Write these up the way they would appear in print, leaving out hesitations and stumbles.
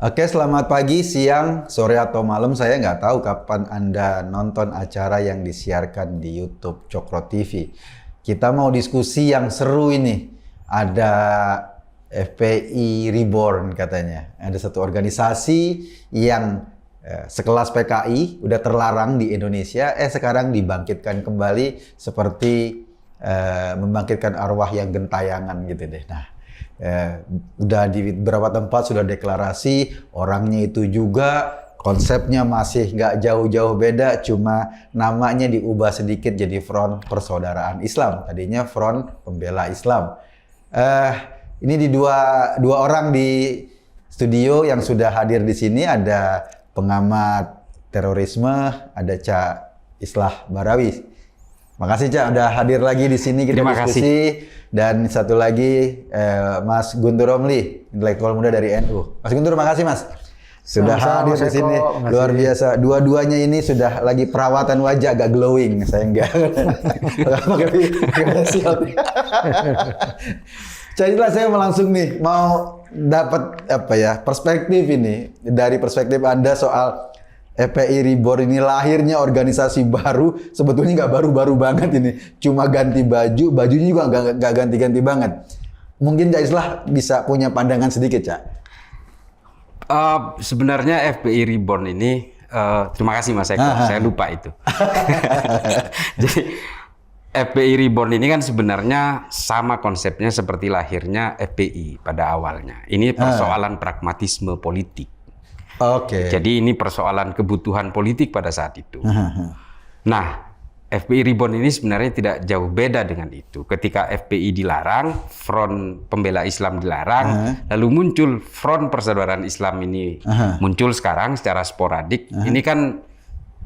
Oke, selamat pagi, siang, sore, atau malam. Saya nggak tahu kapan Anda nonton acara yang disiarkan di YouTube Cokro TV. Kita mau diskusi yang seru ini. Ada FPI Reborn katanya. Ada satu organisasi yang sekelas PKI, udah terlarang di Indonesia, sekarang dibangkitkan kembali seperti membangkitkan arwah yang gentayangan gitu deh. Nah, udah di beberapa tempat sudah deklarasi, orangnya itu juga, konsepnya masih nggak jauh-jauh beda, cuma namanya diubah sedikit jadi Front Persaudaraan Islam. Tadinya Front Pembela Islam. Ini di dua orang di studio yang sudah hadir di sini, ada pengamat terorisme, ada Cak Islah Barawi. Makasih Cak udah hadir lagi di sini kita diskusi. Dan satu lagi Mas Guntur Romli, intelektual muda dari NU. Mas Guntur, makasih Mas. Sudah hadir di sini. Luar biasa. Dua-duanya ini sudah lagi perawatan wajah agak glowing. Saya enggak. Jadilah saya mau langsung nih mau dapat perspektif ini dari perspektif Anda soal FPI Reborn ini, lahirnya organisasi baru, sebetulnya nggak baru-baru banget ini, cuma ganti baju, bajunya juga nggak ganti-ganti banget. Mungkin Cak Islah bisa punya pandangan sedikit, Cak. Sebenarnya FPI Reborn ini, terima kasih Mas Eko, saya lupa itu. Jadi FPI Reborn ini kan sebenarnya sama konsepnya seperti lahirnya FPI pada awalnya. Ini persoalan pragmatisme politik. Oke. Jadi ini persoalan kebutuhan politik pada saat itu. Nah, FPI Reborn ini sebenarnya tidak jauh beda dengan itu. Ketika FPI dilarang, Front Pembela Islam dilarang, lalu muncul Front Persaudaraan Islam ini muncul sekarang secara sporadik. Ini kan,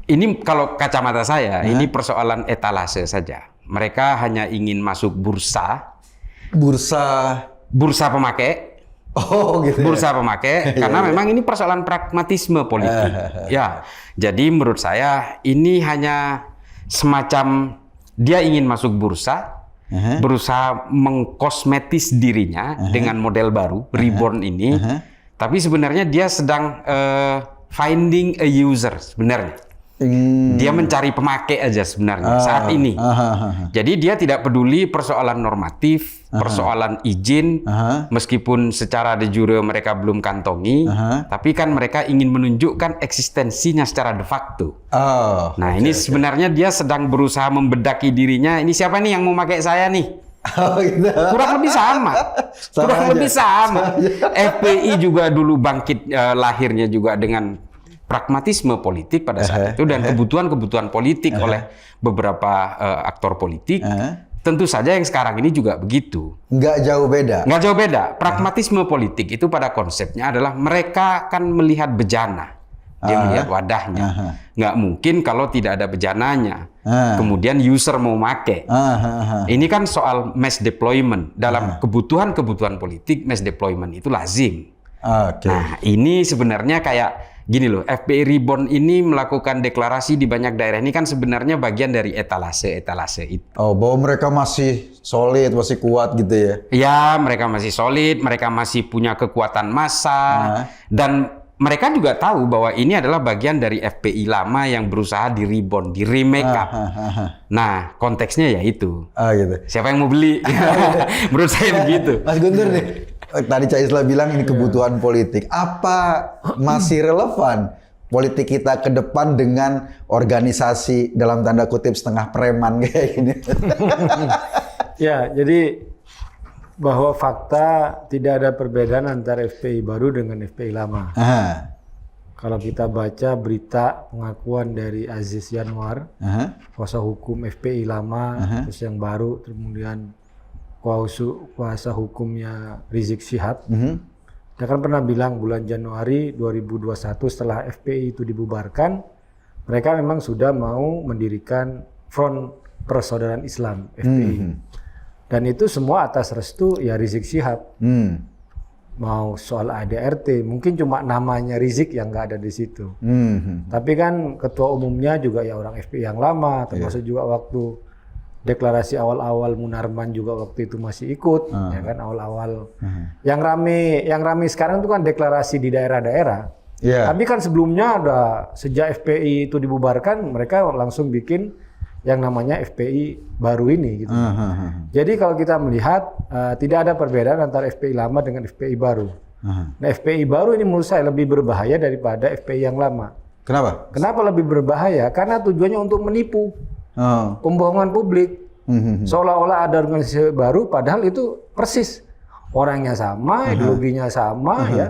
ini kalau kacamata saya, ini persoalan etalase saja. Mereka hanya ingin masuk bursa pemakai. Oh, gitu. Bursa pemakai, karena memang ini persoalan pragmatisme politik. Ya, jadi menurut saya ini hanya semacam dia ingin masuk bursa, berusaha mengkosmetis dirinya dengan model baru, Reborn ini. Tapi sebenarnya dia sedang finding a user sebenarnya. Dia mencari pemakai aja sebenarnya saat ini. Jadi dia tidak peduli persoalan normatif, persoalan izin, meskipun secara de jure mereka belum kantongi, tapi kan mereka ingin menunjukkan eksistensinya secara de facto. Nah, ini sebenarnya dia sedang berusaha membedaki dirinya. Ini siapa nih yang mau pakai saya nih? Gitu. Kurang lebih sama. Lebih sama. FPI juga dulu bangkit lahirnya juga dengan pragmatisme politik pada saat itu dan kebutuhan-kebutuhan politik oleh beberapa aktor politik. Tentu saja yang sekarang ini juga begitu. Nggak jauh beda. Nggak jauh beda. Pragmatisme politik itu pada konsepnya adalah mereka akan melihat bejana. Dia melihat wadahnya. Nggak mungkin kalau tidak ada bejananya. Kemudian user mau make. Ini kan soal mass deployment. Dalam kebutuhan-kebutuhan politik, mass deployment itu lazim. Nah, ini sebenarnya kayak gini loh, FPI Reborn ini melakukan deklarasi di banyak daerah ini kan sebenarnya bagian dari etalase itu. Oh, bahwa mereka masih solid, masih kuat gitu ya? Ya, mereka masih solid, mereka masih punya kekuatan massa, dan mereka juga tahu bahwa ini adalah bagian dari FPI lama yang berusaha di reborn, di remake up. Nah, konteksnya ya itu. Gitu. Siapa yang mau beli? Menurut saya begitu. Mas Guntur nih. Tadi Cak Islah bilang ini kebutuhan politik. Apa masih relevan politik kita ke depan dengan organisasi dalam tanda kutip setengah preman kayak gini? Ya, jadi bahwa fakta tidak ada perbedaan antara FPI baru dengan FPI lama. Kalau kita baca berita pengakuan dari Aziz Yanwar, kuasa hukum FPI lama, terus yang baru, kemudian kuasa hukumnya Rizik Syihab, dia kan pernah bilang bulan Januari 2021 setelah FPI itu dibubarkan, mereka memang sudah mau mendirikan Front Persaudaraan Islam (FPI). Dan itu semua atas restu ya Rizik Syihab. Mau soal ADRT, mungkin cuma namanya Rizik yang nggak ada di situ. Tapi kan ketua umumnya juga ya orang FPI yang lama, termasuk juga waktu deklarasi awal-awal Munarman juga waktu itu masih ikut, ya kan awal-awal. Yang rame sekarang itu kan deklarasi di daerah-daerah. Yeah. Tapi kan sebelumnya ada sejak FPI itu dibubarkan, mereka langsung bikin yang namanya FPI baru ini gitu. Jadi kalau kita melihat tidak ada perbedaan antara FPI lama dengan FPI baru. Nah, FPI baru ini menurut saya lebih berbahaya daripada FPI yang lama. Kenapa? Kenapa lebih berbahaya? Karena tujuannya untuk menipu, pembohongan publik. Seolah-olah ada organisasi baru, padahal itu persis orangnya sama, ideologinya sama, ya.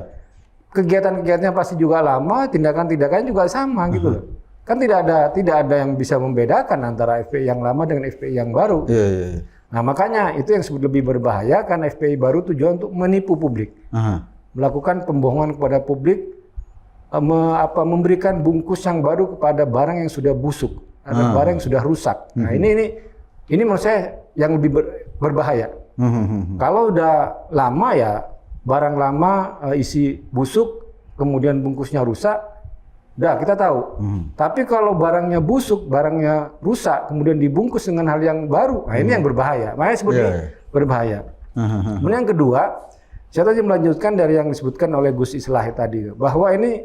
Kegiatan-kegiatannya pasti juga lama, tindakan-tindakannya juga sama gitu loh. Kan tidak ada yang bisa membedakan antara FPI yang lama dengan FPI yang baru. Nah, makanya itu yang sebut lebih berbahaya karena FPI baru tujuan untuk menipu publik. Melakukan pembohongan kepada publik, memberikan bungkus yang baru kepada barang yang sudah busuk, ada barang yang sudah rusak. Nah, ini menurut saya yang lebih berbahaya. Kalau udah lama ya barang lama isi busuk, kemudian bungkusnya rusak, dah kita tahu. Tapi kalau barangnya busuk, barangnya rusak, kemudian dibungkus dengan hal yang baru, nah ini yang berbahaya. Makanya sebutnya berbahaya. Kemudian yang kedua, saya tadi melanjutkan dari yang disebutkan oleh Gus Islahi tadi, bahwa ini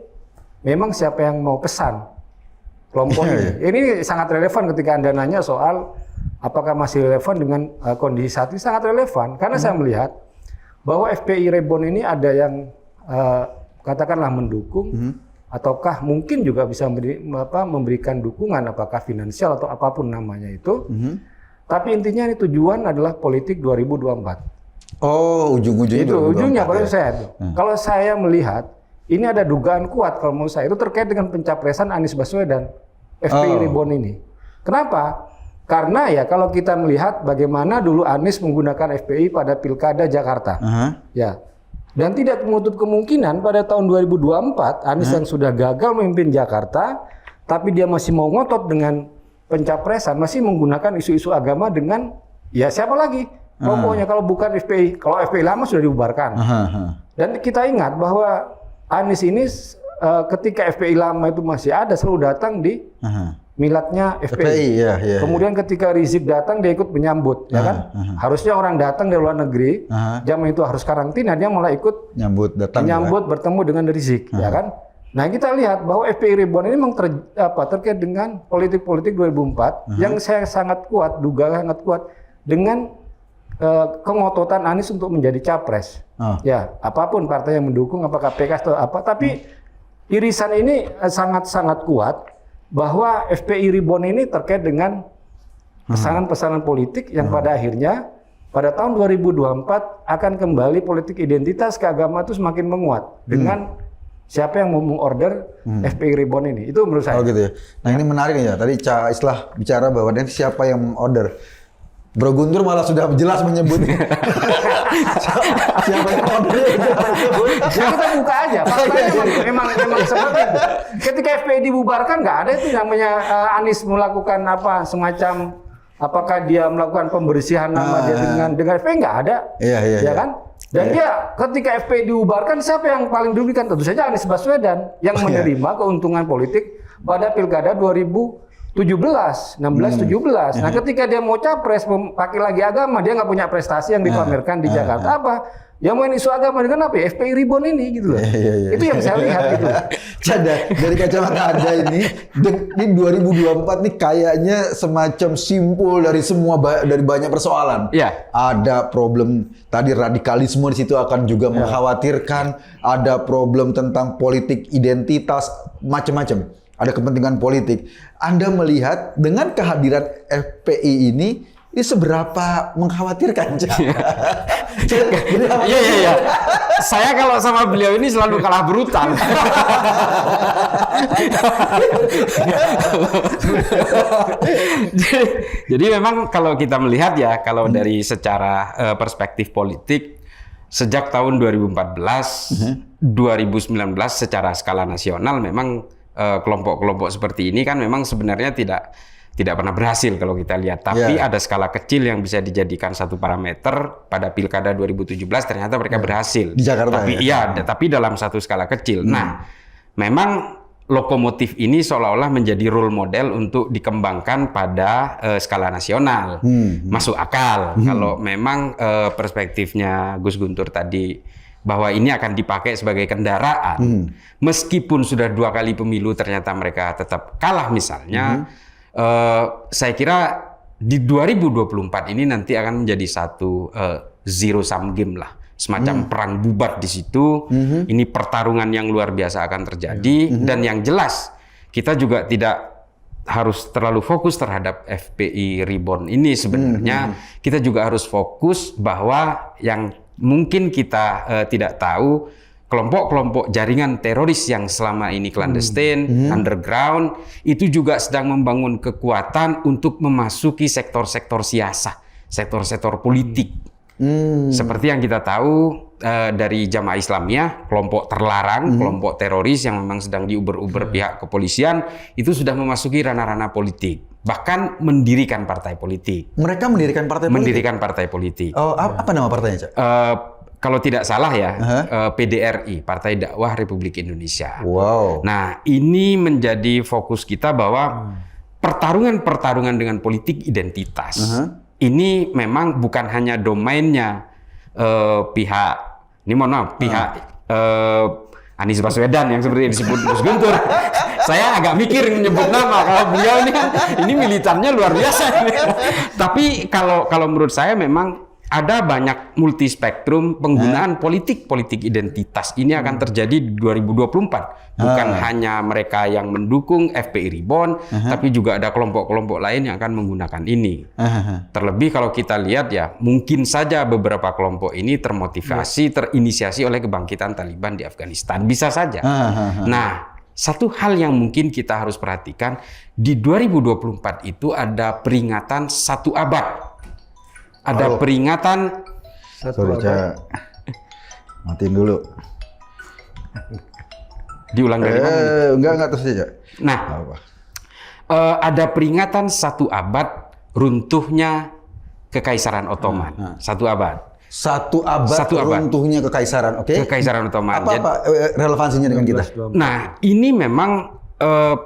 memang siapa yang mau pesan kelompok ini. Ini sangat relevan ketika Anda nanya soal apakah masih relevan dengan kondisi saat ini, sangat relevan. Karena saya melihat bahwa FPI Reborn ini ada yang katakanlah mendukung, ataukah mungkin juga bisa memberikan dukungan, apakah finansial atau apapun namanya itu. Tapi intinya ini tujuan adalah politik 2024. Oh, ujung-ujungnya itu ujungnya kalau saya itu. Kalau saya melihat ini ada dugaan kuat kalau menurut saya itu terkait dengan pencapresan Anies Baswedan FPI Reborn ini. Kenapa? Karena ya kalau kita melihat bagaimana dulu Anies menggunakan FPI pada Pilkada Jakarta. Ya. Dan tidak menutup kemungkinan pada tahun 2024 Anies yang sudah gagal memimpin Jakarta, tapi dia masih mau ngotot dengan pencapresan, masih menggunakan isu-isu agama dengan ya siapa lagi? Pokoknya kalau bukan FPI, kalau FPI lama sudah dibubarkan. Dan kita ingat bahwa Anies ini ketika FPI lama itu masih ada selalu datang di miladnya FPI. Kemudian ketika Rizik datang dia ikut menyambut, ya kan? Harusnya orang datang dari luar negeri, zaman itu harus karantina, dia malah ikut menyambut bertemu dengan Rizik, ya kan? Nah, kita lihat bahwa FPI Reborn ini memang terkait dengan politik-politik 2004 yang saya sangat kuat, sangat kuat dengan kengototan Anies untuk menjadi capres. Ya, apapun partai yang mendukung, apakah PKS atau apa, tapi irisan ini sangat-sangat kuat bahwa FPI Reborn ini terkait dengan pesanan-pesanan politik yang pada akhirnya pada tahun 2024 akan kembali politik identitas keagamaan itu semakin menguat dengan siapa yang mau mengorder FPI Reborn ini. Itu menurut saya. Oh gitu ya. Nah ini menarik ya. Tadi Ca Islah bicara bahwa nanti siapa yang mengorder. Bro Guntur malah sudah jelas menyebut siapa yang order. Ya kita buka aja. Faktanya memang seperti itu. Ketika FPI dibubarkan nggak ada itu namanya Anies melakukan apa semacam apakah dia melakukan pembersihan nama dia dengan FPI nggak ada. Ya kan? Dan dia ketika FPI dibubarkan siapa yang paling dirugikan? Tentu saja Anies Baswedan yang menerima keuntungan politik pada Pilkada 2017, 16, 17. Nah, ketika dia mau capres, pakai lagi agama, dia nggak punya prestasi yang dipamerkan di Jakarta. Apa? Yang main isu agama dengan apa? FPI Reborn ini, gitu loh. Itu yang saya lihat gitu. Dari kacamata Anda ini 2024 nih kayaknya semacam simpul dari dari banyak persoalan. Ada problem tadi radikalisme di situ akan juga mengkhawatirkan. Ada problem tentang politik identitas, macam-macam. Ada kepentingan politik. Anda melihat dengan kehadiran FPI ini seberapa mengkhawatirkan? Iya. Saya kalau sama beliau ini selalu kalah brutal. Jadi memang kalau kita melihat ya, kalau dari secara perspektif politik, sejak tahun 2014, 2019 secara skala nasional memang kelompok-kelompok seperti ini kan memang sebenarnya tidak pernah berhasil kalau kita lihat. Tapi ada skala kecil yang bisa dijadikan satu parameter. Pada Pilkada 2017 ternyata mereka berhasil. Di Jakarta tapi tapi dalam satu skala kecil. Nah, memang lokomotif ini seolah-olah menjadi role model untuk dikembangkan pada skala nasional. Masuk akal kalau memang perspektifnya Gus Guntur tadi bahwa ini akan dipakai sebagai kendaraan. Meskipun sudah 2 kali pemilu ternyata mereka tetap kalah misalnya, saya kira di 2024 ini nanti akan menjadi satu zero sum game lah, semacam perang bubat di situ. Ini pertarungan yang luar biasa akan terjadi, dan yang jelas kita juga tidak harus terlalu fokus terhadap FPI Reborn ini sebenarnya. Kita juga harus fokus bahwa yang mungkin kita tidak tahu, kelompok-kelompok jaringan teroris yang selama ini clandestine, underground, itu juga sedang membangun kekuatan untuk memasuki sektor-sektor siasa, sektor-sektor politik. Seperti yang kita tahu dari Jamaah Islamiyah, kelompok terlarang, kelompok teroris yang memang sedang diuber-uber pihak kepolisian, itu sudah memasuki ranah-ranah politik. Bahkan mendirikan partai politik. Mereka mendirikan partai politik? Mendirikan partai politik. Oh, apa nama partainya, Cak? Kalau tidak salah ya, PDRI, Partai Dakwah Republik Indonesia. Wow. Nah, ini menjadi fokus kita bahwa pertarungan-pertarungan dengan politik identitas ini memang bukan hanya domainnya pihak, ini mohon maaf, pihak Anies Baswedan yang seperti disebut Gus Guntur. Saya agak mikir menyebut nama, kalau beliau ini militannya luar biasa. Tapi kalau menurut saya memang ada banyak multispektrum penggunaan politik identitas. Ini akan terjadi di 2024. Bukan hanya mereka yang mendukung FPI Reborn, tapi juga ada kelompok-kelompok lain yang akan menggunakan ini. Terlebih kalau kita lihat ya, mungkin saja beberapa kelompok ini termotivasi, terinisiasi oleh kebangkitan Taliban di Afghanistan. Bisa saja. Nah, satu hal yang mungkin kita harus perhatikan, di 2024 itu ada peringatan 1 abad. Ada peringatan. Sorry, Cak. Matiin dulu. Diulang dari mana? Enggak terus aja. Nah, ada peringatan 1 abad runtuhnya Kekaisaran Ottoman. 1 abad. 1 abad runtuhnya Kekaisaran, oke? Kekaisaran Ottoman. Apa relevansinya dengan kita? Nah, ini memang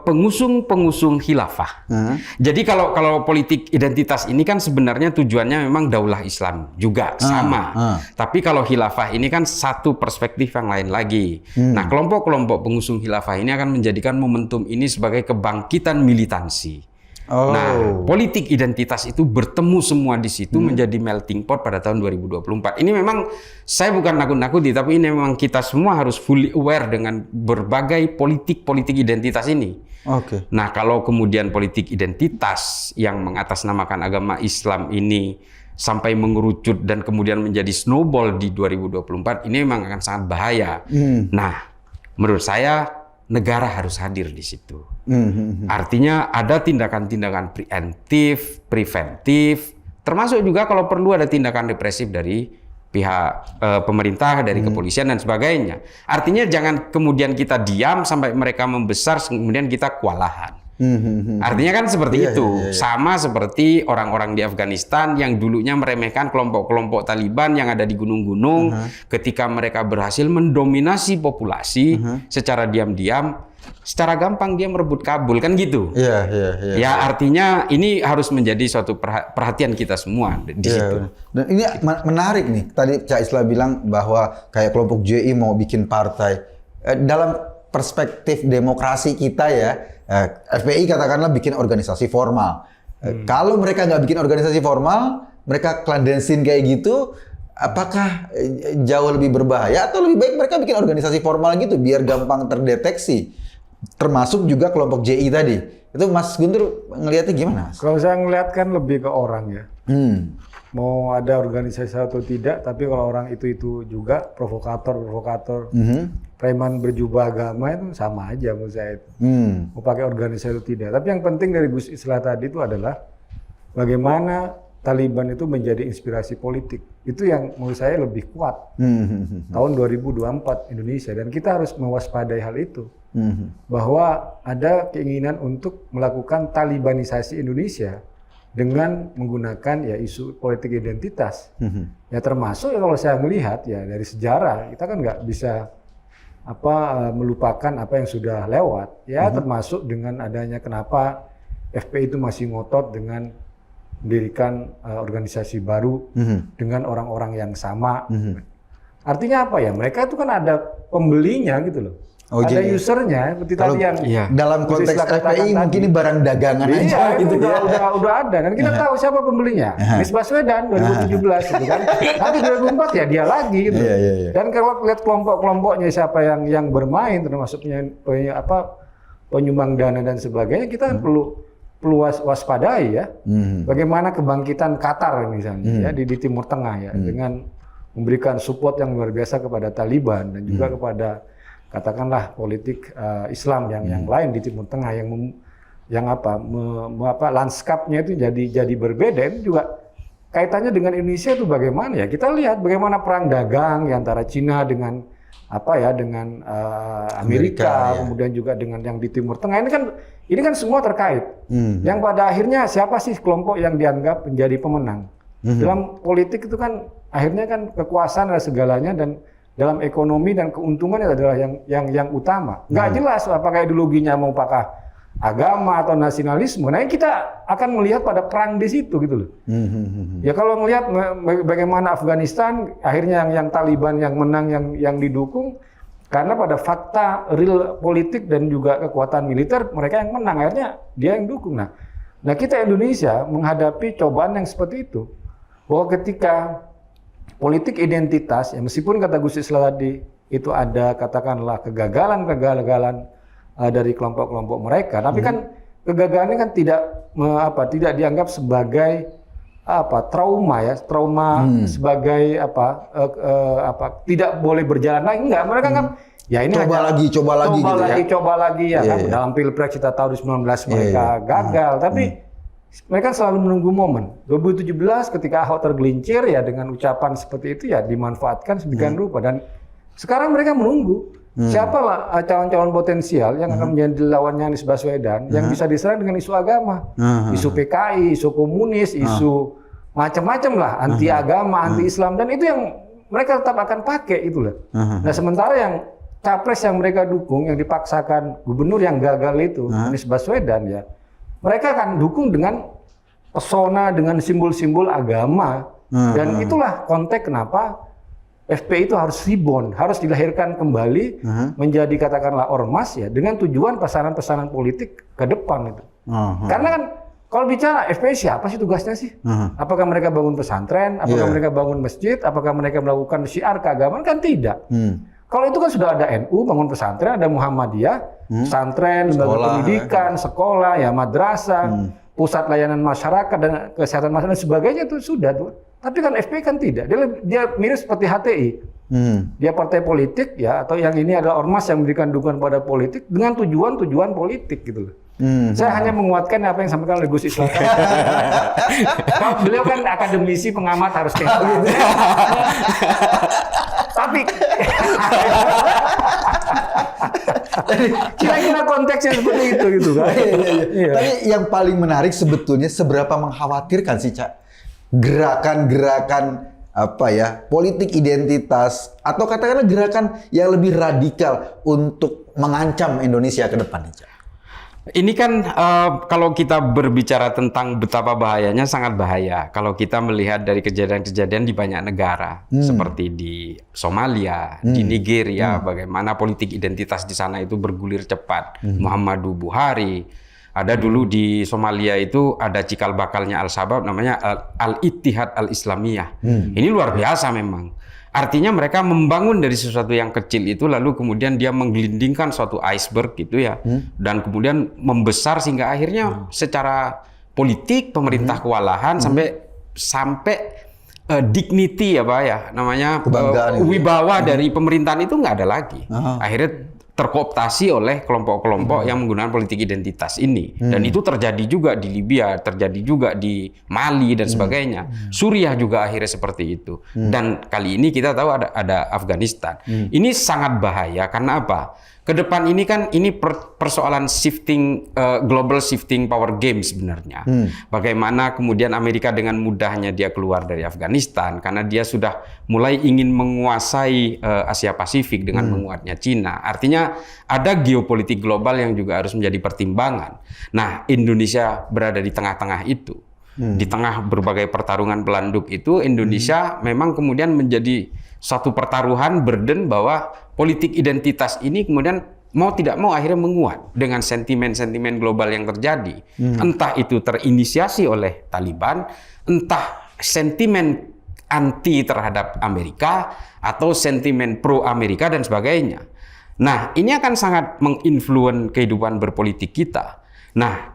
pengusung khilafah. Jadi kalau politik identitas ini kan sebenarnya tujuannya memang daulah Islam juga sama. Tapi kalau khilafah ini kan satu perspektif yang lain lagi. Nah, kelompok-kelompok pengusung khilafah ini akan menjadikan momentum ini sebagai kebangkitan militansi. Nah, politik identitas itu bertemu semua di situ menjadi melting pot pada tahun 2024. Ini memang saya bukan nakut-nakuti, tapi ini memang kita semua harus fully aware dengan berbagai politik identitas ini. Nah, kalau kemudian politik identitas yang mengatasnamakan agama Islam ini sampai mengerucut dan kemudian menjadi snowball di 2024, ini memang akan sangat bahaya. Nah, menurut saya negara harus hadir di situ. Artinya ada tindakan-tindakan preventif, termasuk juga kalau perlu ada tindakan represif dari pihak pemerintah, dari kepolisian dan sebagainya. Artinya jangan kemudian kita diam sampai mereka membesar, kemudian kita kewalahan. Artinya kan seperti itu. Sama seperti orang-orang di Afghanistan yang dulunya meremehkan kelompok-kelompok Taliban yang ada di gunung-gunung, ketika mereka berhasil mendominasi populasi secara diam-diam, secara gampang dia merebut Kabul, kan gitu. Ya, artinya ini harus menjadi suatu perhatian kita semua di situ. Dan ini menarik nih. Tadi Cak Islah bilang bahwa kayak kelompok JI mau bikin partai. Dalam perspektif demokrasi kita ya, FPI katakanlah bikin organisasi formal. Kalau mereka nggak bikin organisasi formal, mereka clandestine kayak gitu, apakah jauh lebih berbahaya atau lebih baik mereka bikin organisasi formal gitu biar gampang terdeteksi? Termasuk juga kelompok JI tadi. Itu Mas Guntur ngelihatnya gimana, Mas? Kalau saya ngelihat kan lebih ke orang ya. Mau ada organisasi atau tidak, tapi kalau orang itu juga provokator, preman berjubah agama itu sama aja menurut saya itu. Mau pakai organisasi atau tidak. Tapi yang penting dari Gus Islah tadi itu adalah bagaimana Taliban itu menjadi inspirasi politik. Itu yang menurut saya lebih kuat. Tahun 2024 Indonesia. Dan kita harus mewaspadai hal itu. Bahwa ada keinginan untuk melakukan Talibanisasi Indonesia dengan menggunakan ya isu politik identitas. Ya termasuk ya kalau saya melihat ya dari sejarah, kita kan nggak bisa melupakan apa yang sudah lewat, ya termasuk dengan adanya kenapa FPI itu masih ngotot dengan mendirikan organisasi baru dengan orang-orang yang sama. Artinya apa ya? Mereka itu kan ada pembelinya gitu loh. Ada usernya, seperti tadi yang dalam konteks FPI mungkin ini barang dagangan aja gitu ya. Udah ada kan kita tahu siapa pembelinya. Anies Baswedan 2017 gitu kan. Nanti 2024 ya dia lagi gitu. Dan kalau lihat kelompok-kelompoknya siapa yang bermain termasuk penyumbang dana dan sebagainya, kita kan perlu waspadai ya. Bagaimana kebangkitan Qatar misalnya ya di Timur Tengah ya dengan memberikan support yang luar biasa kepada Taliban dan juga kepada katakanlah politik Islam yang lain di Timur Tengah lanskapnya itu jadi berbeda. Itu juga kaitannya dengan Indonesia itu bagaimana ya? Kita lihat bagaimana perang dagang antara Cina dengan Amerika, kemudian juga dengan yang di Timur Tengah ini kan semua terkait. Yang pada akhirnya siapa sih kelompok yang dianggap menjadi pemenang? Dalam politik itu kan akhirnya kan kekuasaan adalah segalanya dan dalam ekonomi dan keuntungan adalah yang utama. Nggak jelas apakah ideologinya mau pakai agama atau nasionalisme. Nah, kita akan melihat pada perang di situ gitu loh. Ya kalau melihat bagaimana Afghanistan akhirnya yang Taliban yang menang yang didukung karena pada fakta real politik dan juga kekuatan militer mereka yang menang, akhirnya dia yang dukung. Nah kita Indonesia menghadapi cobaan yang seperti itu. Bahwa ketika politik identitas, ya meskipun kata Gus Islah tadi itu ada katakanlah kegagalan dari kelompok-kelompok mereka, tapi kan kegagalannya kan tidak dianggap sebagai trauma sebagai tidak boleh berjalan lagi, enggak, mereka kan ya ini coba lagi ya kan. Dalam Pilpres kita tahu di 19 mereka gagal, tapi mereka selalu menunggu momen. 2017 ketika Ahok tergelincir ya dengan ucapan seperti itu ya dimanfaatkan sedemikian rupa, dan sekarang mereka menunggu siapa lah calon-calon potensial yang akan menjadi lawannya Anies Baswedan yang bisa diserang dengan isu agama, isu PKI, isu komunis, isu macam-macam lah, anti agama, anti Islam, dan itu yang mereka tetap akan pakai itulah. Nah sementara yang capres yang mereka dukung yang dipaksakan gubernur yang gagal itu Anies Baswedan ya, mereka akan dukung dengan pesona, dengan simbol-simbol agama. Dan itulah konteks kenapa FPI itu harus rebound, harus dilahirkan kembali menjadi katakanlah ormas ya, dengan tujuan pesanan-pesanan politik ke depan itu. Karena kan kalau bicara FPI siapa sih tugasnya sih? Apakah mereka bangun pesantren? Apakah mereka bangun masjid? Apakah mereka melakukan syiar keagamaan? Kan tidak. Kalau itu kan sudah ada NU bangun pesantren, ada Muhammadiyah, pesantren, lembaga pendidikan, sekolah, ya madrasah, pusat layanan masyarakat dan kesehatan masyarakat dan sebagainya itu sudah tuh. Tapi kan FPI kan tidak. Dia mirip seperti HTI. Dia partai politik ya, atau yang ini adalah ormas yang memberikan dukungan pada politik dengan tujuan politik gitu loh. Saya hanya menguatkan apa yang disampaikan oleh Gus Islah. Beliau kan akademisi, pengamat, harus kayak gitu. Tapi kira-kira konteksnya seperti itu gitu kan. Tapi yang paling menarik sebetulnya seberapa mengkhawatirkan sih Cak gerakan-gerakan politik identitas atau katakanlah gerakan yang lebih radikal untuk mengancam Indonesia ke depan nih Cak? Ini kan kalau kita berbicara tentang betapa bahayanya, sangat bahaya. Kalau kita melihat dari kejadian-kejadian di banyak negara, seperti di Somalia, di Nigeria, bagaimana politik identitas di sana itu bergulir cepat. Muhammadu Buhari, ada dulu di Somalia itu ada cikal bakalnya Al-Shabaab, namanya Al-Ittihad Al-Islamiyah. Ini luar biasa memang. Artinya mereka membangun dari sesuatu yang kecil itu, lalu kemudian dia menggelindingkan suatu iceberg gitu ya, dan kemudian membesar sehingga akhirnya secara politik pemerintah kewalahan sampai dignity wibawa dari pemerintahan itu nggak ada lagi. Akhirnya terkooptasi oleh kelompok-kelompok yang menggunakan politik identitas ini. Dan itu terjadi juga di Libya, terjadi juga di Mali dan sebagainya. Suriah juga akhirnya seperti itu. Dan kali ini kita tahu ada Afghanistan. Ini sangat bahaya karena apa? ke depan ini kan persoalan shifting global shifting power game sebenarnya. Bagaimana kemudian Amerika dengan mudahnya dia keluar dari Afghanistan karena dia sudah mulai ingin menguasai Asia Pasifik dengan menguatnya Cina. Artinya ada geopolitik global yang juga harus menjadi pertimbangan. Nah, Indonesia berada di tengah-tengah itu. Di tengah berbagai pertarungan pelanduk itu, Indonesia memang kemudian menjadi satu pertaruhan burden bahwa politik identitas ini kemudian mau tidak mau akhirnya menguat dengan sentimen-sentimen global yang terjadi. Entah itu terinisiasi oleh Taliban, entah sentimen anti terhadap Amerika, atau sentimen pro-Amerika dan sebagainya. Nah, ini akan sangat menginfluen kehidupan berpolitik kita. Nah,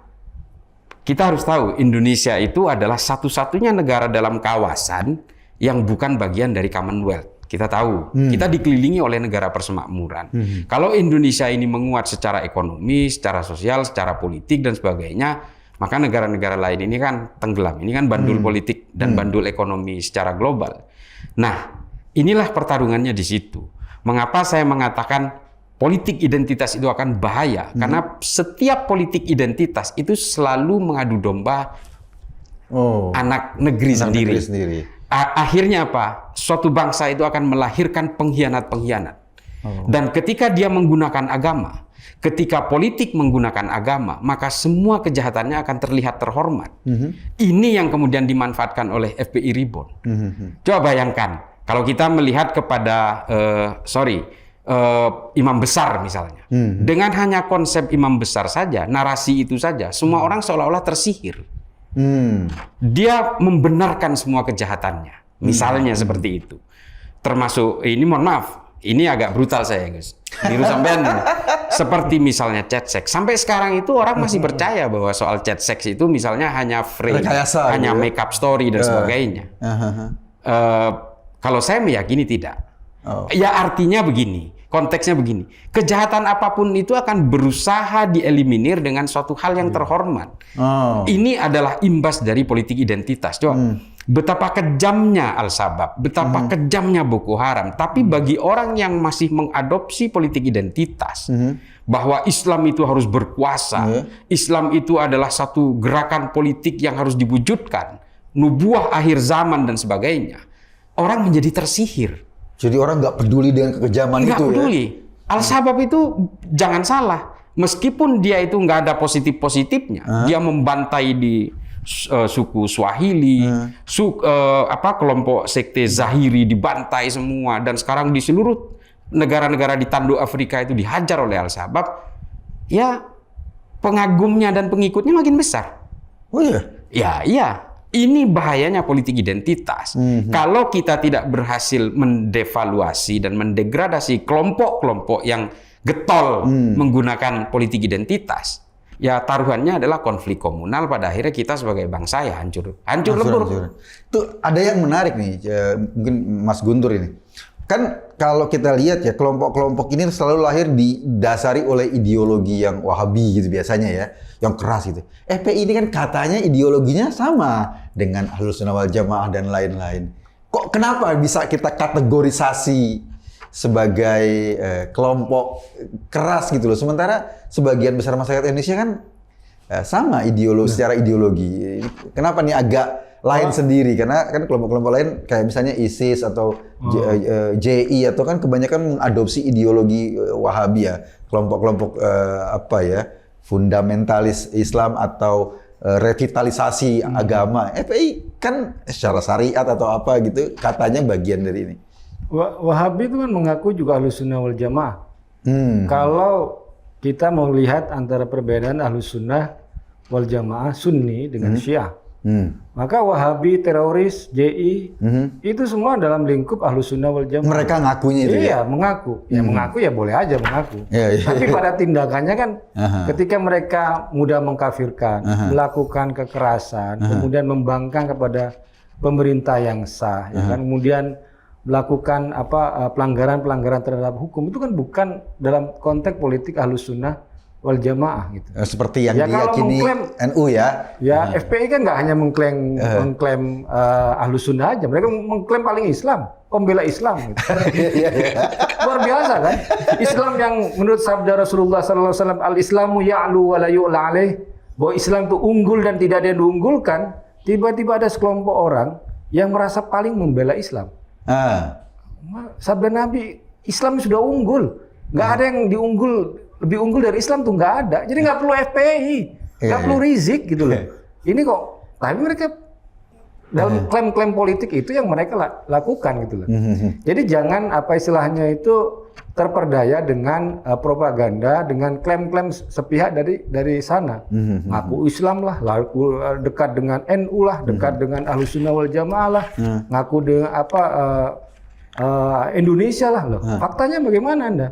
kita harus tahu Indonesia itu adalah satu-satunya negara dalam kawasan yang bukan bagian dari Commonwealth. Kita tahu, kita dikelilingi oleh negara persemakmuran. Kalau Indonesia ini menguat secara ekonomi, secara sosial, secara politik dan sebagainya, maka negara-negara lain ini kan tenggelam. Ini kan bandul politik dan bandul ekonomi secara global. Nah, inilah pertarungannya di situ. Mengapa saya mengatakan politik identitas itu akan bahaya? Karena setiap politik identitas itu selalu mengadu domba anak negeri sendiri. Akhirnya apa? Suatu bangsa itu akan melahirkan pengkhianat-pengkhianat. Dan ketika dia menggunakan agama, ketika politik menggunakan agama, maka semua kejahatannya akan terlihat terhormat. Ini yang kemudian dimanfaatkan oleh FPI Reborn. Coba bayangkan, kalau kita melihat kepada, imam besar misalnya. Dengan hanya konsep imam besar saja, narasi itu saja, semua orang seolah-olah tersihir. Dia membenarkan semua kejahatannya, misalnya seperti itu. Termasuk ini, mohon maaf, ini agak brutal saya, Gus. Niru sampean seperti misalnya chat seks. Sampai sekarang itu orang masih percaya bahwa soal chat seks itu misalnya hanya frame, hanya make up story dan sebagainya. Kalau saya meyakini tidak. Ya artinya begini, konteksnya begini. Kejahatan apapun itu akan berusaha dieliminir dengan suatu hal yang terhormat. Ini adalah imbas dari politik identitas. Coba, betapa kejamnya Al-Shabaab, betapa kejamnya Boko Haram. Tapi bagi orang yang masih mengadopsi politik identitas, bahwa Islam itu harus berkuasa, Islam itu adalah satu gerakan politik yang harus diwujudkan, nubuah akhir zaman dan sebagainya, orang menjadi tersihir. Jadi orang nggak peduli dengan kekejaman itu. Nggak peduli. Al-Shabaab itu jangan salah, meskipun dia itu nggak ada positif-positifnya, dia membantai di suku Swahili, kelompok sekte Zahiri dibantai semua, dan sekarang di seluruh negara-negara di tanduk Afrika itu dihajar oleh Al-Shabaab. Ya, pengagumnya dan pengikutnya makin besar. Oh iya? Ya, iya. Ini bahayanya politik identitas. Kalau kita tidak berhasil mendevaluasi dan mendegradasi kelompok-kelompok yang getol menggunakan politik identitas, ya taruhannya adalah konflik komunal. Pada akhirnya kita sebagai bangsa ya hancur lebur. Tuh ada yang menarik nih, mungkin Mas Guntur ini. Kan kalau kita lihat ya, kelompok-kelompok ini selalu lahir didasari oleh ideologi yang Wahabi gitu biasanya ya, yang keras gitu. FPI ini kan katanya ideologinya sama dengan Ahlus Sunnah wal Jamaah dan lain-lain. Kok kenapa bisa kita kategorisasi sebagai kelompok keras gitu loh, sementara sebagian besar masyarakat Indonesia kan sama secara ideologi. Kenapa nih agak lain sendiri? Karena kan kelompok-kelompok lain kayak misalnya ISIS atau JI atau kan kebanyakan mengadopsi ideologi Wahabi ya, kelompok-kelompok fundamentalis Islam atau revitalisasi agama. FPI kan secara syariat atau apa gitu katanya bagian dari ini. Wahabi itu kan mengaku juga Ahlus Sunnah wal Jamaah. Kalau kita mau lihat antara perbedaan Ahlus Sunnah wal Jamaah Sunni dengan Syiah, maka Wahabi, teroris, JI, itu semua dalam lingkup Ahlus Sunnah wal Jamaah. Mereka ngakunya itu ya? Mengaku. Ya mengaku ya boleh aja mengaku. Tapi pada tindakannya kan ketika mereka mudah mengkafirkan, melakukan kekerasan, kemudian membangkang kepada pemerintah yang sah, ya kan? Kemudian melakukan pelanggaran-pelanggaran terhadap hukum, itu kan bukan dalam konteks politik Ahlus Sunnah wal Jamaah gitu. Seperti yang Ya, kalau diyakini mengklaim- NU ya. Ya, FPI kan nggak hanya mengklaim Ahlus Sunnah aja, mereka mengklaim paling Islam, pembela Islam. Gitu. Luar biasa kan? Islam yang menurut sabda Rasulullah SAW, al-Islamu ya'lu wa la yu'la alaih, bahwa Islam itu unggul dan tidak ada yang diunggulkan. Tiba-tiba ada sekelompok orang yang merasa paling membela Islam. Sabda Nabi, Islam sudah unggul, nggak ada yang lebih unggul dari Islam tuh nggak ada. Jadi nggak perlu FPI, nggak perlu Rizik gitu loh. Ini kok, tapi mereka dalam klaim-klaim politik itu yang mereka lakukan gitu loh. Jadi jangan apa istilahnya itu terperdaya dengan propaganda, dengan klaim-klaim sepihak dari sana. Ngaku Islam lah, lalu dekat dengan NU lah, dekat dengan Ahlus Sunnah wal Jamaah lah, ngaku dengan Indonesia lah loh. Faktanya bagaimana Anda?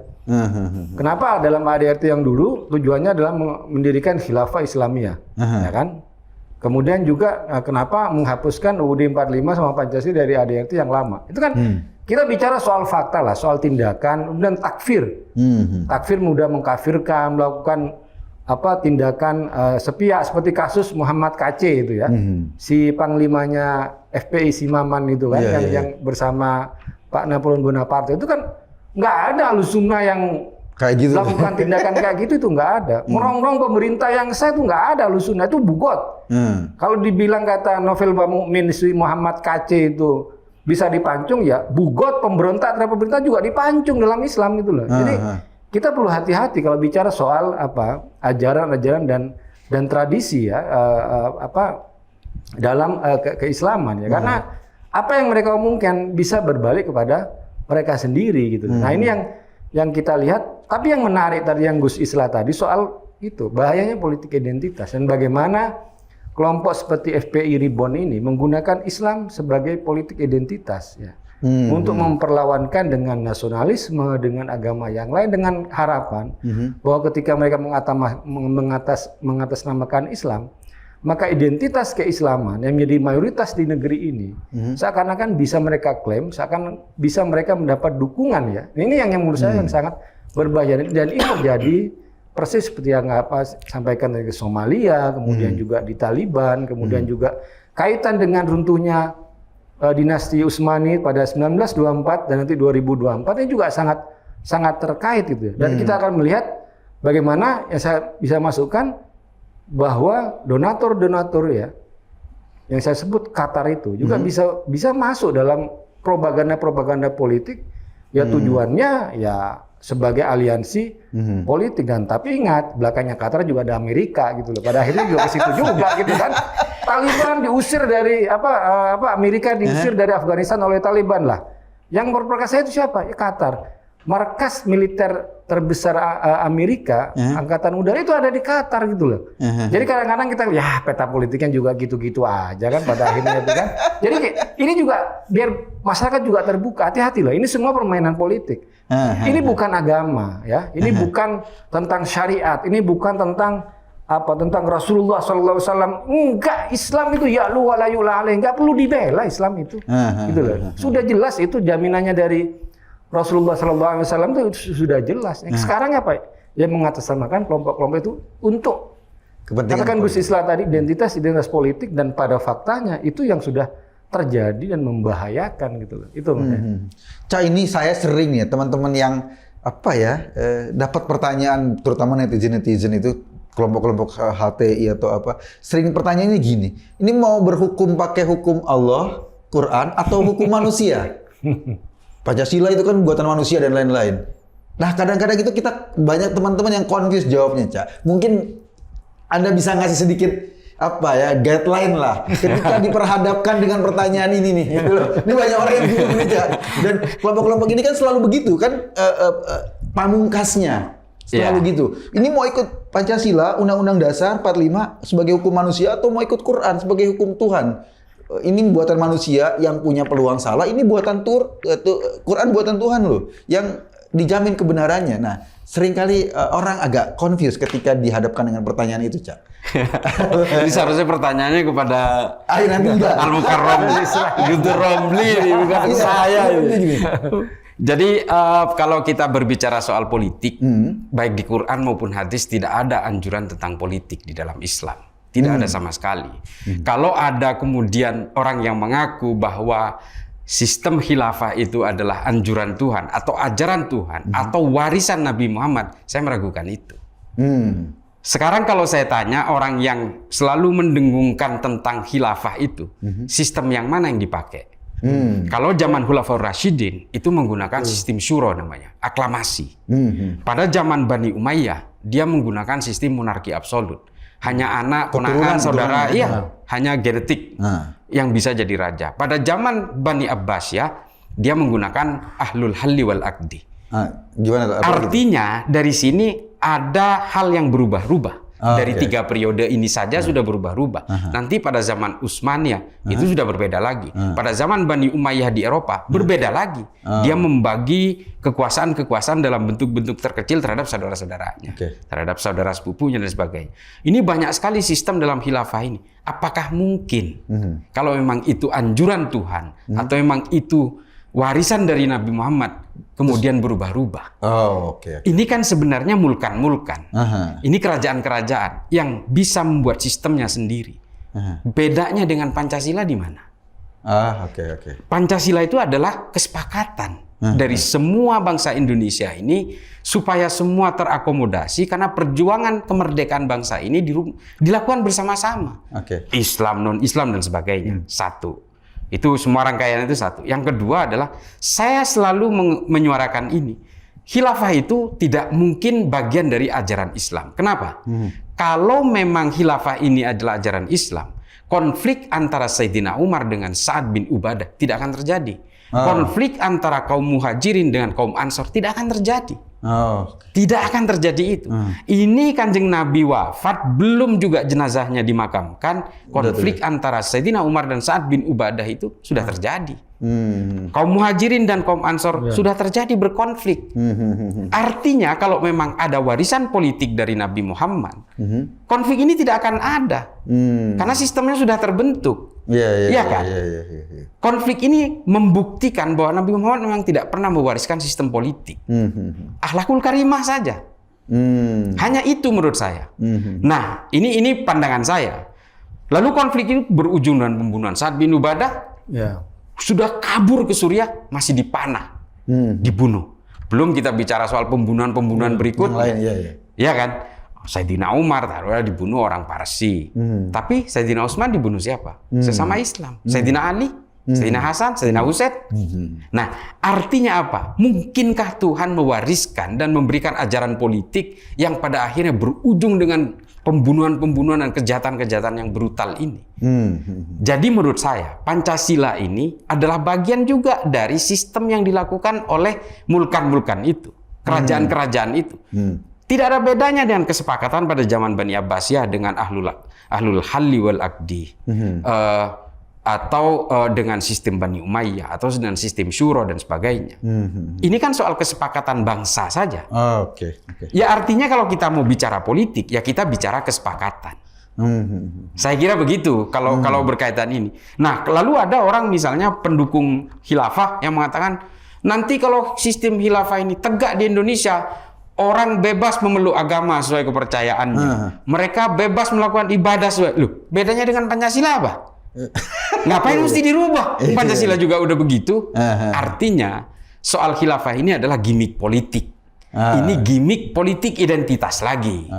Kenapa dalam ADRT yang dulu tujuannya adalah mendirikan khilafah Islamiyah, ya kan? Kemudian juga kenapa menghapuskan UUD 45 sama Pancasila dari ADRT yang lama? Itu kan kita bicara soal fakta lah, soal tindakan dan takfir. Takfir mudah mengkafirkan, melakukan tindakan sepihak seperti kasus Muhammad KC itu ya. Si panglimanya FPI si Maman itu kan yang bersama Pak Napoleon Bonaparte itu kan nggak ada Ahlus Sunnah yang kayak gitu melakukan tindakan kayak gitu, itu nggak ada. Merongrong pemerintah yang sah itu nggak ada Ahlus Sunnah, itu bugot. Kalau dibilang kata Novel Mukmin si Muhammad KC itu bisa dipancung, ya bugot, pemberontak terhadap pemerintah juga dipancung dalam Islam gitu loh. Jadi kita perlu hati-hati kalau bicara soal ajaran-ajaran dan tradisi ya dalam keislaman ya, karena apa yang mereka omongkan bisa berbalik kepada mereka sendiri gitu. Nah ini yang kita lihat. Tapi yang menarik tadi yang Gus Islah tadi soal itu bahayanya politik identitas dan bagaimana kelompok seperti FPI Reborn ini menggunakan Islam sebagai politik identitas ya, untuk memperlawankan dengan nasionalisme, dengan agama yang lain, dengan harapan bahwa ketika mereka mengatasnamakan Islam, maka identitas keislaman yang menjadi mayoritas di negeri ini seakan-akan bisa mereka klaim, seakan bisa mereka mendapat dukungan ya. Ini yang menurut saya yang sangat berbahaya, dan ini terjadi persis seperti yang sampaikan dari Somalia, kemudian juga di Taliban, kemudian juga kaitan dengan runtuhnya dinasti Utsmani pada 1924 dan nanti 2024 ini juga sangat terkait gitu. Dan kita akan melihat bagaimana yang saya bisa masukkan bahwa donatur-donatur ya yang saya sebut Qatar itu juga bisa masuk dalam propaganda politik ya, tujuannya ya sebagai aliansi politik. Dan tapi ingat belakangnya Qatar juga ada Amerika gitu loh, pada akhirnya juga ke situ juga gitu kan. Taliban diusir dari Amerika diusir dari Afghanistan oleh Taliban lah, yang berperkasa itu siapa? Ya Qatar. Markas militer terbesar Amerika, angkatan udara itu ada di Qatar gitu loh. Jadi kadang-kadang kita ya peta politiknya juga gitu-gitu aja kan pada akhirnya itu kan. Jadi ini juga biar masyarakat juga terbuka, hati-hati loh. Ini semua permainan politik. Ini bukan agama ya. Ini bukan tentang syariat. Ini bukan tentang tentang Rasulullah SAW. Enggak, Islam itu ya lu wala yu'la alaih, enggak perlu dibela Islam itu. Gitu loh. Sudah jelas itu jaminannya dari Rasulullah SAW itu sudah jelas. Sekarang apa? Ya mengatasnamakan kelompok-kelompok itu untuk katakan Gus Islah tadi identitas politik, dan pada faktanya itu yang sudah terjadi dan membahayakan gitu loh. Itu Cak, ini saya sering ya teman-teman yang dapat pertanyaan, terutama netizen itu kelompok-kelompok HTI atau sering pertanyaannya gini, ini mau berhukum pakai hukum Allah, Quran atau hukum manusia? Pancasila itu kan buatan manusia dan lain-lain. Nah, kadang-kadang itu kita banyak teman-teman yang confused jawabnya, Cak. Mungkin Anda bisa ngasih sedikit guideline lah ketika diperhadapkan dengan pertanyaan ini nih. Gitu loh. Ini banyak orang yang bingung nih, Cak. Dan kelompok-kelompok ini kan selalu begitu kan pamungkasnya. Selalu gitu. Ini mau ikut Pancasila, Undang-Undang Dasar 45 sebagai hukum manusia atau mau ikut Quran sebagai hukum Tuhan? Ini buatan manusia yang punya peluang salah, ini buatan Quran buatan Tuhan loh, yang dijamin kebenarannya. Nah, seringkali orang agak confused ketika dihadapkan dengan pertanyaan itu, Cak. Jadi seharusnya pertanyaannya kepada Al-Mukarram Guntur Romli, bukan saya. Jadi kalau kita berbicara soal politik, baik di Quran maupun hadis tidak ada anjuran tentang politik di dalam Islam. Tidak ada sama sekali. Kalau ada kemudian orang yang mengaku bahwa sistem khilafah itu adalah anjuran Tuhan atau ajaran Tuhan atau warisan Nabi Muhammad, saya meragukan itu. Sekarang kalau saya tanya orang yang selalu mendengungkan tentang khilafah itu, sistem yang mana yang dipakai? Kalau zaman Khulafaur Rasyidin itu menggunakan sistem syuro namanya, aklamasi. Pada zaman Bani Umayyah dia menggunakan sistem monarki absolut. Hanya anak, ponakan, saudara, hanya genetik yang bisa jadi raja. Pada zaman Bani Abbas ya, dia menggunakan ahlul halli wal aqdi. Gimana? Artinya dari sini ada hal yang berubah-ubah. Dari 3 periode ini saja sudah berubah-ubah. Nanti pada zaman Utsmaniyah itu sudah berbeda lagi. Pada zaman Bani Umayyah di Eropa berbeda lagi. Dia membagi kekuasaan-kekuasaan dalam bentuk-bentuk terkecil terhadap saudara-saudaranya, terhadap saudara sepupunya dan sebagainya. Ini banyak sekali sistem dalam khilafah ini. Apakah mungkin kalau memang itu anjuran Tuhan atau memang itu warisan dari Nabi Muhammad kemudian berubah-ubah? Ini kan sebenarnya mulkan-mulkan. Ini kerajaan-kerajaan yang bisa membuat sistemnya sendiri. Bedanya dengan Pancasila di mana? Pancasila itu adalah kesepakatan dari semua bangsa Indonesia ini supaya semua terakomodasi karena perjuangan kemerdekaan bangsa ini dilakukan bersama-sama. Islam, non-Islam dan sebagainya. Satu. Itu semua rangkaian itu satu. Yang kedua adalah saya selalu menyuarakan ini. Khilafah itu tidak mungkin bagian dari ajaran Islam. Kenapa? Kalau memang khilafah ini adalah ajaran Islam, konflik antara Sayyidina Umar dengan Sa'ad bin Ubadah tidak akan terjadi. Konflik antara kaum Muhajirin dengan kaum Ansor tidak akan terjadi. Tidak akan terjadi itu. Ini Kanjeng Nabi wafat, belum juga jenazahnya dimakamkan, konflik antara Sayyidina Umar dan Sa'ad bin Ubadah itu sudah terjadi. Kaum Muhajirin dan kaum Ansor sudah terjadi berkonflik. Artinya kalau memang ada warisan politik dari Nabi Muhammad, konflik ini tidak akan ada. Karena sistemnya sudah terbentuk. Iya kan? Konflik ini membuktikan bahwa Nabi Muhammad memang tidak pernah mewariskan sistem politik. Akhlakul karimah saja. Hanya itu menurut saya. Nah, ini pandangan saya. Lalu konflik ini berujung dengan pembunuhan Sa'ad bin Ubadah. Sudah kabur ke Suriah, masih dipanah, dibunuh. Belum kita bicara soal pembunuhan-pembunuhan berikutnya. Ya kan? Sayyidina Umar taruhlah dibunuh orang Parsi. Tapi Sayyidina Utsman dibunuh siapa? Sesama Islam. Sayyidina Ali, Sayyidina Hasan, Sayyidina Husain. Nah, artinya apa? Mungkinkah Tuhan mewariskan dan memberikan ajaran politik yang pada akhirnya berujung dengan pembunuhan-pembunuhan dan kejahatan-kejahatan yang brutal ini? Jadi menurut saya, Pancasila ini adalah bagian juga dari sistem yang dilakukan oleh mulkan-mulkan itu, kerajaan-kerajaan itu. Tidak ada bedanya dengan kesepakatan pada zaman Bani Abbasiyah dengan ahlul halli wal aqdi, atau dengan sistem Bani Umayyah, atau dengan sistem syuro dan sebagainya. Ini kan soal kesepakatan bangsa saja. Ya artinya kalau kita mau bicara politik, ya kita bicara kesepakatan. Saya kira begitu kalau berkaitan ini. Nah, lalu ada orang misalnya pendukung khilafah yang mengatakan nanti kalau sistem khilafah ini tegak di Indonesia, orang bebas memeluk agama sesuai kepercayaannya. Mereka bebas melakukan ibadah sesuai. Loh, bedanya dengan Pancasila apa? Ngapain mesti dirubah? Pancasila juga udah begitu. Artinya soal khilafah ini adalah gimmick politik. Ini gimmick politik identitas lagi.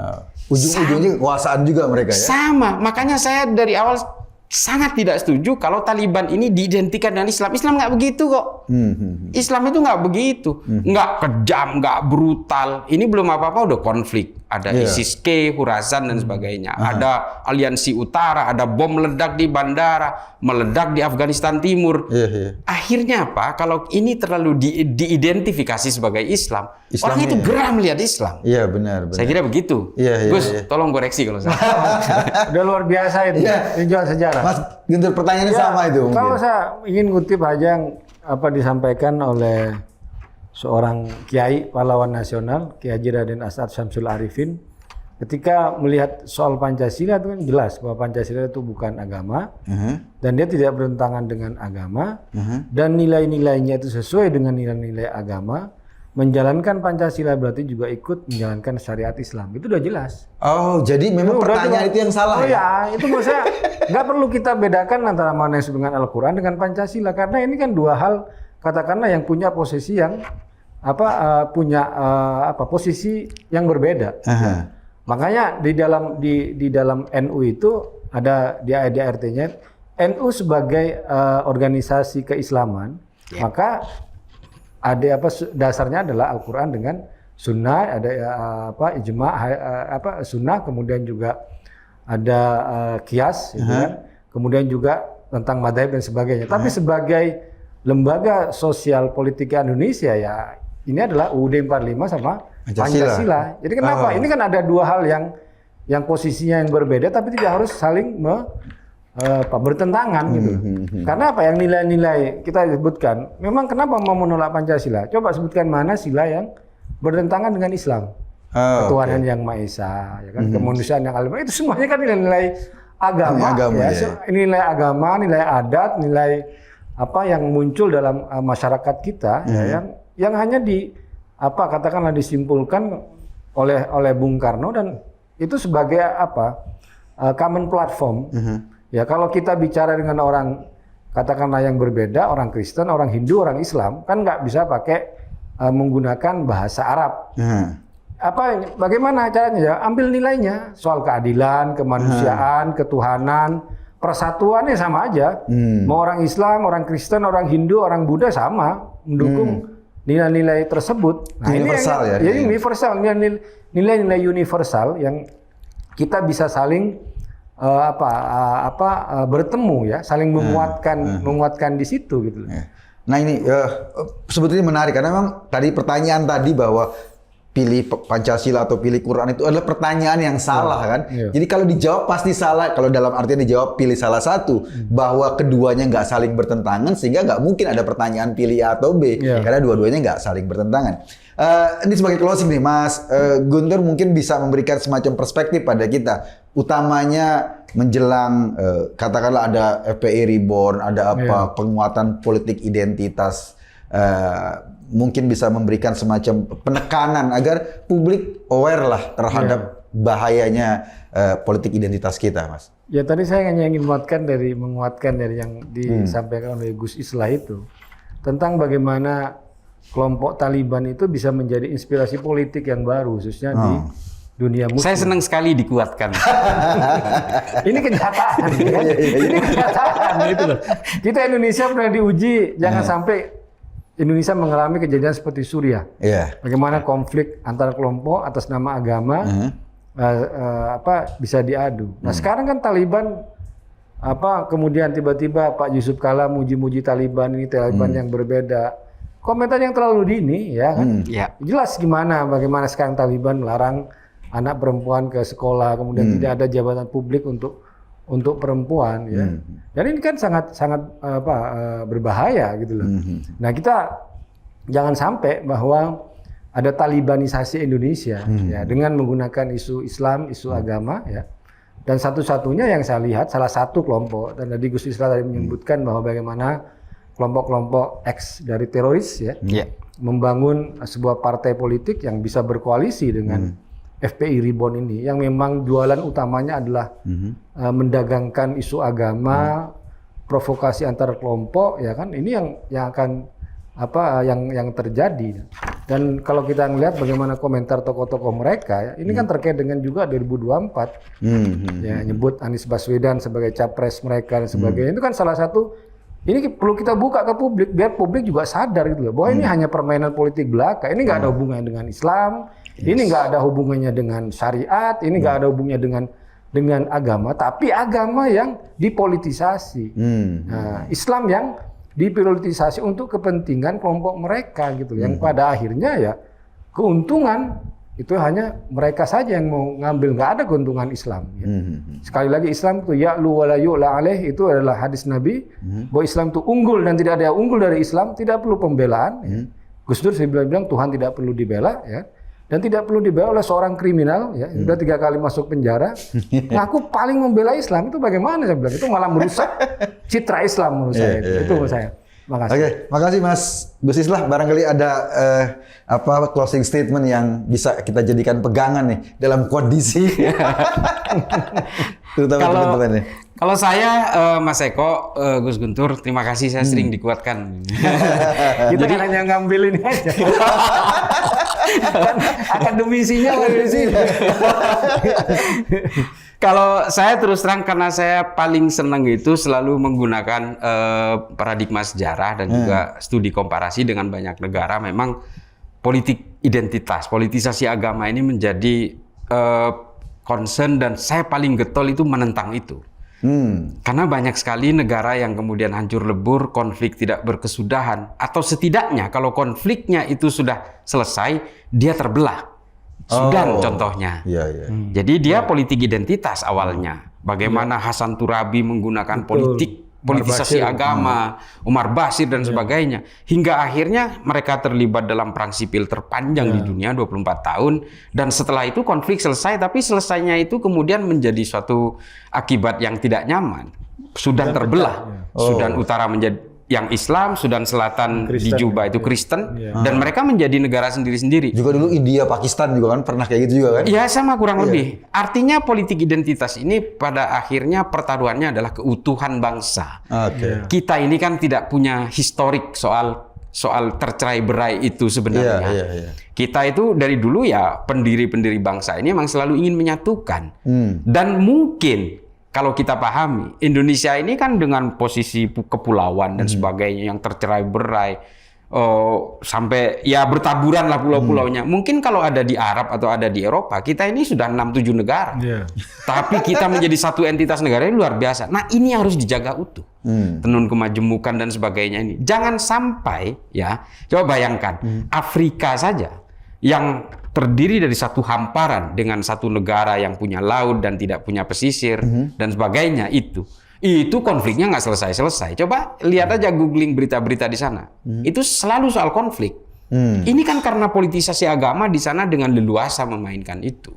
Ujung-ujungnya kekuasaan juga mereka ya? Sama. Makanya saya dari awal sangat tidak setuju kalau Taliban ini diidentikan dengan Islam. Islam nggak begitu kok. Islam itu nggak begitu. Nggak kejam, nggak brutal. Ini belum apa-apa udah konflik. Ada ISIS-K, Khorasan dan sebagainya. Ada aliansi utara, ada bom meledak di bandara, meledak di Afghanistan Timur. Akhirnya apa? Kalau ini terlalu diidentifikasi sebagai Islam, orang itu gerah melihat Islam. Iya, benar. Saya kira begitu. Gus, tolong koreksi kalau salah. Udah luar biasa itu, tinjauan sejarah. Mas Guntur, pertanyaannya sama itu. Kalau saya ingin kutip aja yang disampaikan oleh seorang kiai pahlawan nasional, Kiai Haji Raden As'ad Syamsul Arifin, ketika melihat soal Pancasila itu kan jelas bahwa Pancasila itu bukan agama dan dia tidak bertentangan dengan agama dan nilai-nilainya itu sesuai dengan nilai-nilai agama. Menjalankan Pancasila berarti juga ikut menjalankan syariat Islam. Itu udah jelas. Oh, jadi memang pertanyaan itu yang salah ya? Itu maksud saya nggak perlu kita bedakan antara mana yang disebut dengan Al-Quran dengan Pancasila karena ini kan dua hal katakanlah yang punya posisi yang posisi yang berbeda. Makanya di dalam NU itu ada di ADRT-nya NU sebagai organisasi keislaman, maka ada dasarnya adalah Al-Quran dengan Sunnah, ada ijma, Sunnah, kemudian juga ada kias, gitu kan. Kemudian juga tentang madhab dan sebagainya. Tapi sebagai lembaga sosial politik Indonesia ya ini adalah UUD 45 sama Pancasila. Jadi kenapa? Ini kan ada dua hal yang posisinya yang berbeda, tapi tidak harus saling bertentangan gitu. Karena apa yang nilai-nilai kita sebutkan, memang kenapa mau menolak Pancasila? Coba sebutkan mana sila yang bertentangan dengan Islam. Ketuhanan yang Maha Esa, ya kan? Kemanusiaan yang alim. Itu semuanya kan nilai-nilai agama, nilai agama, nilai adat, nilai apa yang muncul dalam masyarakat kita ya, yang hanya katakanlah disimpulkan oleh Bung Karno dan itu sebagai common platform. Ya kalau kita bicara dengan orang katakanlah yang berbeda, orang Kristen, orang Hindu, orang Islam, kan nggak bisa pakai menggunakan bahasa Arab. Bagaimana caranya ya? Ambil nilainya soal keadilan, kemanusiaan, ketuhanan, persatuannya sama aja. Mau orang Islam, orang Kristen, orang Hindu, orang Buddha sama mendukung nilai-nilai tersebut. Nah, universal ini universal, nilai-nilai universal yang kita bisa saling bertemu ya, saling menguatkan di situ gitu. Nah ini sebetulnya menarik karena memang tadi pertanyaan tadi bahwa pilih Pancasila atau pilih Quran itu adalah pertanyaan yang salah kan. Jadi kalau dijawab pasti salah. Kalau dalam artian dijawab pilih salah satu, bahwa keduanya nggak saling bertentangan sehingga nggak mungkin ada pertanyaan pilih A atau B karena dua-duanya nggak saling bertentangan. Ini sebagai closing nih, Mas Guntur mungkin bisa memberikan semacam perspektif pada kita, utamanya menjelang katakanlah ada FPI Reborn, ada penguatan politik identitas. Mungkin bisa memberikan semacam penekanan agar publik aware lah terhadap bahayanya politik identitas kita, Mas. Ya tadi saya hanya ingin menguatkan dari yang disampaikan oleh Gus Islah itu tentang bagaimana kelompok Taliban itu bisa menjadi inspirasi politik yang baru, khususnya di dunia muslim. Saya senang sekali dikuatkan. Ini kenyataan, kan? Ini kenyataan gitu loh. Kita Indonesia pernah diuji, jangan sampai Indonesia mengalami kejadian seperti Suriah. Bagaimana konflik antar kelompok atas nama agama bisa diadu. Nah sekarang kan Taliban kemudian tiba-tiba Pak Yusuf Kala muji-muji Taliban ini Taliban yang berbeda. Komentar yang terlalu dini ya kan. Jelas bagaimana sekarang Taliban melarang anak perempuan ke sekolah, kemudian tidak ada jabatan publik untuk perempuan ya. Dan ini kan sangat berbahaya gitu loh. Nah, kita jangan sampai bahwa ada Talibanisasi Indonesia ya dengan menggunakan isu Islam, isu agama ya. Dan satu-satunya yang saya lihat salah satu kelompok, dan tadi Gus Islah tadi menyebutkan bahwa bagaimana kelompok-kelompok X dari teroris ya membangun sebuah partai politik yang bisa berkoalisi dengan FPI Reborn ini yang memang jualan utamanya adalah mendagangkan isu agama, provokasi antar kelompok ya kan, ini yang akan yang terjadi. Dan kalau kita melihat bagaimana komentar tokoh-tokoh mereka ya, ini kan terkait dengan juga 2024 ya nyebut Anies Baswedan sebagai capres mereka dan sebagainya. Itu kan salah satu, ini perlu kita buka ke publik biar publik juga sadar gitu loh bahwa ini hanya permainan politik belaka. Ini nggak ada hubungannya dengan Islam, ini nggak ada hubungannya dengan syariat, ini nggak ada hubungannya dengan agama, tapi agama yang dipolitisasi. Nah, Islam yang dipolitisasi untuk kepentingan kelompok mereka gitu, yang pada akhirnya ya keuntungan itu hanya mereka saja yang mau ngambil, nggak ada keuntungan Islam. Ya. Sekali lagi Islam itu ya'lu wa la yu'la alaih, itu adalah hadis Nabi bahwa Islam itu unggul dan tidak ada yang unggul dari Islam, tidak perlu pembelaan. Ya. Gus Dur saya bilang Tuhan tidak perlu dibela, ya. dan tidak perlu dibayar oleh seorang kriminal, ya, sudah 3 kali masuk penjara, ngaku paling membela Islam, itu bagaimana saya bilang? Itu malah merusak citra Islam menurut saya. Itu menurut saya. Makasih. Oke, makasih Mas Gus Islah. Barangkali ada closing statement yang bisa kita jadikan pegangan nih dalam kondisi. Kalau saya, Mas Eko, Gus Guntur, terima kasih, saya sering dikuatkan. Kita kan hanya ngambil ini aja. Akademisinya di sini. Kalau saya terus terang, karena saya paling senang itu selalu menggunakan paradigma sejarah dan juga studi komparasi dengan banyak negara. Memang politik identitas, politisasi agama ini menjadi concern, dan saya paling getol itu menentang itu. Karena banyak sekali negara yang kemudian hancur lebur, konflik tidak berkesudahan, atau setidaknya kalau konfliknya itu sudah selesai, dia terbelah. Sudan contohnya. Jadi dia politik identitas awalnya. Bagaimana Hasan Turabi menggunakan politisasi agama, Umar Bashir dan sebagainya. Hingga akhirnya mereka terlibat dalam perang sipil terpanjang di dunia 24 tahun. Dan setelah itu konflik selesai, tapi selesainya itu kemudian menjadi suatu akibat yang tidak nyaman. Sudan terbelah. Sudan Utara menjadi yang Islam, Sudan Selatan Kristen, di Juba itu Kristen, dan mereka menjadi negara sendiri-sendiri. Juga dulu India, Pakistan juga kan pernah kayak gitu juga kan? Ya sama kurang lebih. Artinya politik identitas ini pada akhirnya pertaruhannya adalah keutuhan bangsa. Kita ini kan tidak punya historik soal tercerai-berai itu sebenarnya. Kita itu dari dulu ya pendiri-pendiri bangsa ini memang selalu ingin menyatukan. Dan mungkin kalau kita pahami, Indonesia ini kan dengan posisi kepulauan dan sebagainya yang tercerai-berai, sampai ya bertaburan lah pulau-pulaunya. Mungkin kalau ada di Arab atau ada di Eropa, kita ini sudah 6-7 negara. Tapi kita menjadi satu entitas negara ini luar biasa. Nah ini harus dijaga utuh. Tenun kemajemukan dan sebagainya ini. Jangan sampai ya, coba bayangkan, Afrika saja yang terdiri dari satu hamparan dengan satu negara yang punya laut dan tidak punya pesisir dan sebagainya, itu konfliknya nggak selesai-selesai. Coba lihat aja, googling berita-berita di sana, itu selalu soal konflik. Ini kan karena politisasi agama di sana dengan leluasa memainkan itu.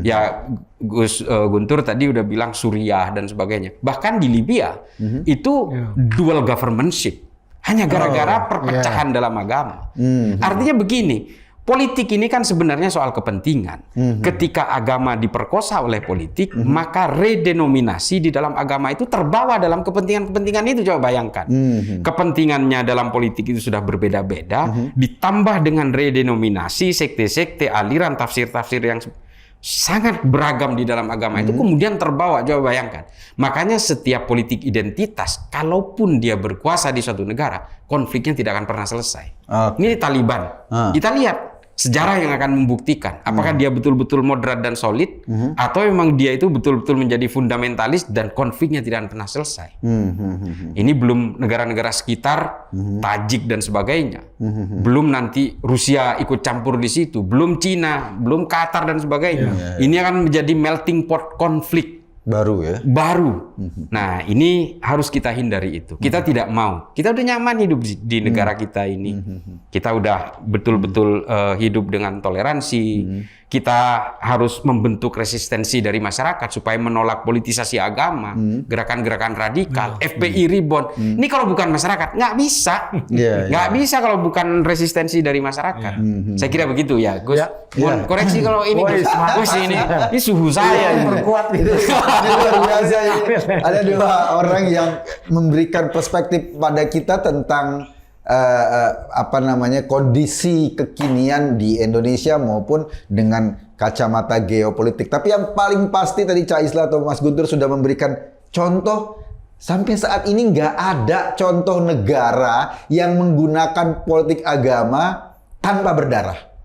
Ya Gus Guntur tadi udah bilang Suriah dan sebagainya, bahkan di Libya itu dual governmentship hanya gara-gara perpecahan dalam agama. Artinya begini, politik ini kan sebenarnya soal kepentingan. Ketika agama diperkosa oleh politik, maka redenominasi di dalam agama itu terbawa dalam kepentingan-kepentingan itu. Coba bayangkan. Kepentingannya dalam politik itu sudah berbeda-beda, ditambah dengan redenominasi, sekte-sekte, aliran, tafsir-tafsir yang sangat beragam di dalam agama itu kemudian terbawa. Coba bayangkan. Makanya setiap politik identitas, kalaupun dia berkuasa di suatu negara, konfliknya tidak akan pernah selesai. Ini Taliban. Kita lihat sejarah yang akan membuktikan apakah dia betul-betul moderat dan solid, atau memang dia itu betul-betul menjadi fundamentalis dan konfliknya tidak akan pernah selesai. Ini belum negara-negara sekitar, Tajik dan sebagainya. Belum nanti Rusia ikut campur di situ, belum Cina, belum Qatar dan sebagainya. Ini akan menjadi melting pot konflik baru ya. Nah, ini harus kita hindari itu. Kita tidak mau. Kita udah nyaman hidup di negara kita ini. Kita udah betul-betul hidup dengan toleransi. Kita harus membentuk resistensi dari masyarakat supaya menolak politisasi agama, gerakan-gerakan radikal, FPI Reborn. Ini kalau bukan masyarakat nggak bisa, nggak bisa kalau bukan resistensi dari masyarakat. Saya kira begitu ya, Gus. Mohon koreksi kalau ini, Gus. Ini suhu saya. Perkuat gitu. Luar biasa ya. Ada dua orang yang memberikan perspektif pada kita tentang kondisi kekinian di Indonesia maupun dengan kacamata geopolitik. Tapi yang paling pasti tadi Cak Islah atau Mas Guntur sudah memberikan contoh. Sampai saat ini nggak ada contoh negara yang menggunakan politik agama tanpa berdarah.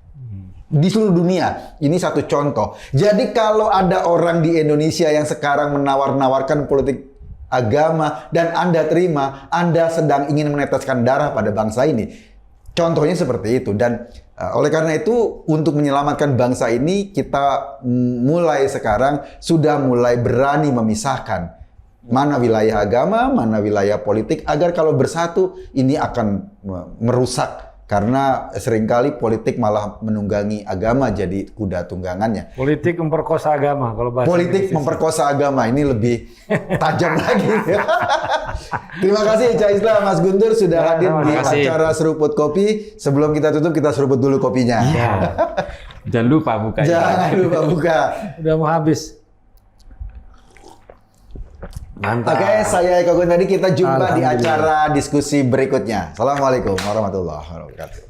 Di seluruh dunia, ini satu contoh. Jadi kalau ada orang di Indonesia yang sekarang menawar-nawarkan politik agama dan Anda terima, Anda sedang ingin meneteskan darah pada bangsa ini. Contohnya seperti itu. Dan oleh karena itu, untuk menyelamatkan bangsa ini, kita mulai sekarang sudah mulai berani memisahkan mana wilayah agama, mana wilayah politik, agar kalau bersatu ini akan merusak Karena seringkali politik malah menunggangi agama jadi kuda tunggangannya. Politik memperkosa agama kalau bahasa Politik Inggris. memperkosa agama ini lebih tajam lagi. Terima kasih Cak Islam, Mas Guntur sudah hadir di terima kasih. acara Seruput Kopi. Sebelum kita tutup, kita seruput dulu kopinya. Ya. Jangan lupa bukanya. Jangan lupa buka. Udah mau habis. Mantap. Oke, saya Eko Gunadi. Kita jumpa di Alhamdulillah. acara diskusi berikutnya. Assalamualaikum warahmatullahi wabarakatuh.